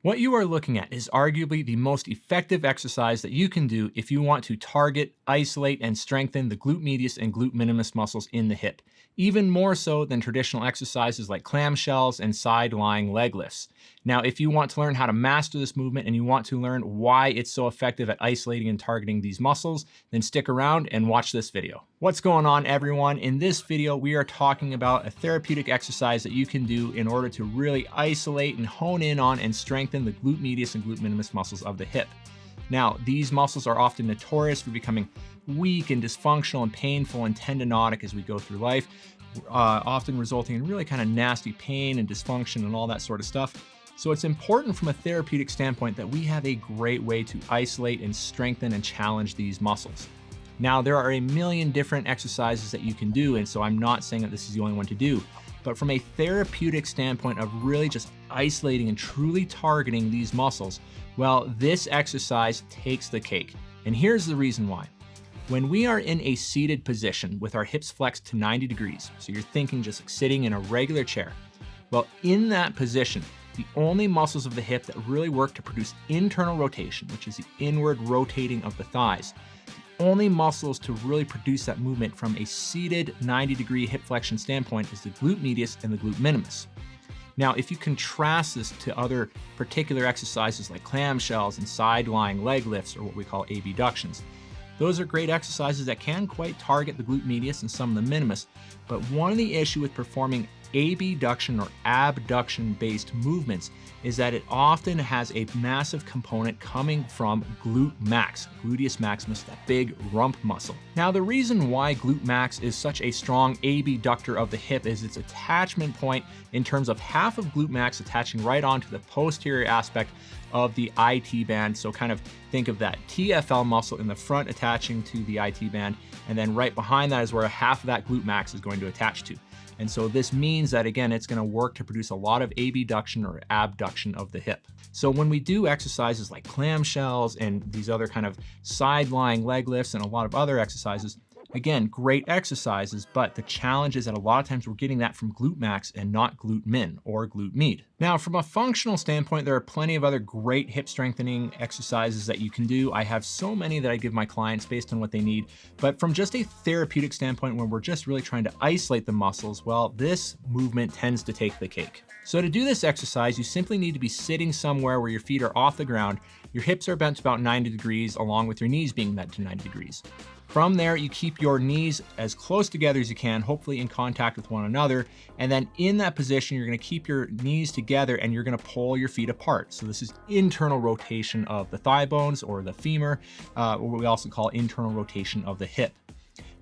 What you are looking at is arguably the most effective exercise that you can do if you want to target, isolate, and strengthen the glute medius and glute minimus muscles in the hip, even more so than traditional exercises like clamshells and side-lying leg lifts. Now, if you want to learn how to master this movement and you want to learn why it's so effective at isolating and targeting these muscles, then stick around and watch this video. What's going on, everyone? In this video, we are talking about a therapeutic exercise that you can do in order to really isolate and hone in on and strengthen the glute medius and glute minimus muscles of the hip. Now, these muscles are often notorious for becoming weak and dysfunctional and painful and tendinotic as we go through life, often resulting in really kind of nasty pain and dysfunction and all that sort of stuff. So it's important from a therapeutic standpoint that we have a great way to isolate and strengthen and challenge these muscles. Now, there are a million different exercises that you can do, and so I'm not saying that this is the only one to do, but from a therapeutic standpoint of really just isolating and truly targeting these muscles, well, this exercise takes the cake. And here's the reason why. When we are in a seated position with our hips flexed to 90 degrees, so you're thinking just like sitting in a regular chair, well, in that position, the only muscles of the hip that really work to produce internal rotation, which is the inward rotating of the thighs, the only muscles to really produce that movement from a seated 90-degree hip flexion standpoint is the glute medius and the glute minimus. Now, if you contrast this to other particular exercises like clamshells and side-lying leg lifts, or what we call abductions, those are great exercises that can quite target the glute medius and some of the minimus, but one of the issues with performing abduction or abduction-based movements is that it often has a massive component coming from glute max, gluteus maximus, that big rump muscle. Now, the reason why glute max is such a strong abductor of the hip is its attachment point in terms of half of glute max attaching right onto the posterior aspect of the IT band. So kind of think of that TFL muscle in the front attaching to the IT band, and then right behind that is where half of that glute max is going to attach to. And so this means that, again, it's going to work to produce a lot of abduction or abduction of the hip. So when we do exercises like clamshells and these other kind of side-lying leg lifts and a lot of other exercises, again, great exercises, but the challenge is that a lot of times we're getting that from glute max and not glute min or glute med. Now, from a functional standpoint, there are plenty of other great hip strengthening exercises that you can do. I have so many that I give my clients based on what they need, but from just a therapeutic standpoint, when we're just really trying to isolate the muscles, well, this movement tends to take the cake. So to do this exercise, you simply need to be sitting somewhere where your feet are off the ground, your hips are bent to about 90 degrees, along with your knees being bent to 90 degrees. From there, you keep your knees as close together as you can, hopefully in contact with one another. And then in that position, you're gonna keep your knees together and you're gonna pull your feet apart. So this is internal rotation of the thigh bones or the femur, what we also call internal rotation of the hip.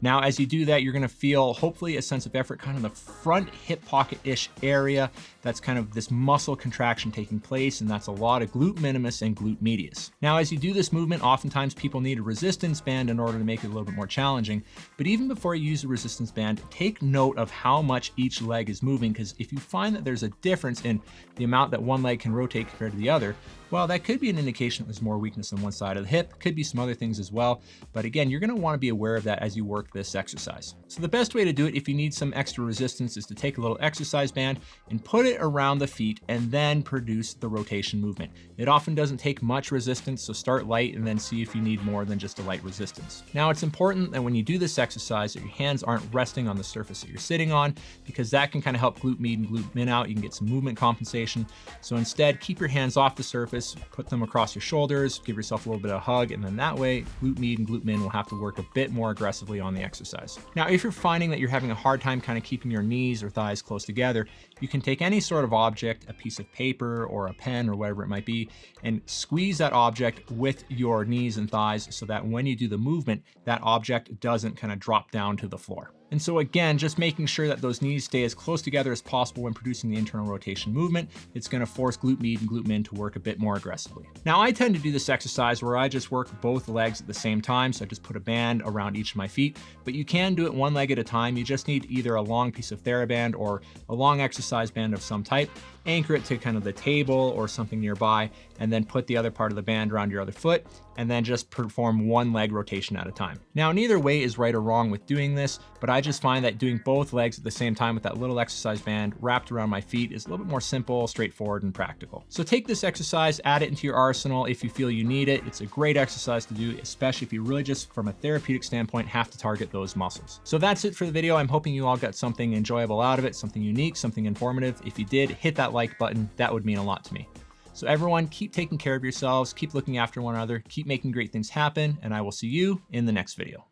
Now, as you do that, you're gonna feel hopefully a sense of effort kind of in the front hip pocket-ish area. That's kind of this muscle contraction taking place, and that's a lot of glute minimus and glute medius. Now, as you do this movement, oftentimes people need a resistance band in order to make it a little bit more challenging. But even before you use a resistance band, take note of how much each leg is moving, because if you find that there's a difference in the amount that one leg can rotate compared to the other, well, that could be an indication that there's more weakness on one side of the hip, could be some other things as well. But again, you're gonna wanna be aware of that as you work this exercise. So the best way to do it if you need some extra resistance is to take a little exercise band and put it around the feet and then produce the rotation movement. It often doesn't take much resistance, so start light and then see if you need more than just a light resistance. Now, it's important that when you do this exercise that your hands aren't resting on the surface that you're sitting on, because that can kind of help glute med and glute min out. You can get some movement compensation. So instead, keep your hands off the surface, put them across your shoulders, give yourself a little bit of a hug, and then that way glute med and glute min will have to work a bit more aggressively on the exercise. Now, if you're finding that you're having a hard time kind of keeping your knees or thighs close together, you can take any sort of object, a piece of paper or a pen or whatever it might be, and squeeze that object with your knees and thighs so that when you do the movement, that object doesn't kind of drop down to the floor. And so again, just making sure that those knees stay as close together as possible when producing the internal rotation movement, it's gonna force glute med and glute min to work a bit more aggressively. Now, I tend to do this exercise where I just work both legs at the same time, so I just put a band around each of my feet, but you can do it one leg at a time. You just need either a long piece of TheraBand or a long exercise band of some type, anchor it to kind of the table or something nearby, and then put the other part of the band around your other foot, and then just perform one leg rotation at a time. Now, neither way is right or wrong with doing this, but I I just find that doing both legs at the same time with that little exercise band wrapped around my feet is a little bit more simple, straightforward, and practical. So take this exercise, add it into your arsenal if you feel you need it. It's a great exercise to do, especially if you really just from a therapeutic standpoint have to target those muscles. So that's it for the video. I'm hoping you all got something enjoyable out of it, something unique, something informative. If you did, hit that like button. That would mean a lot to me. So everyone, keep taking care of yourselves, keep looking after one another, keep making great things happen, and I will see you in the next video.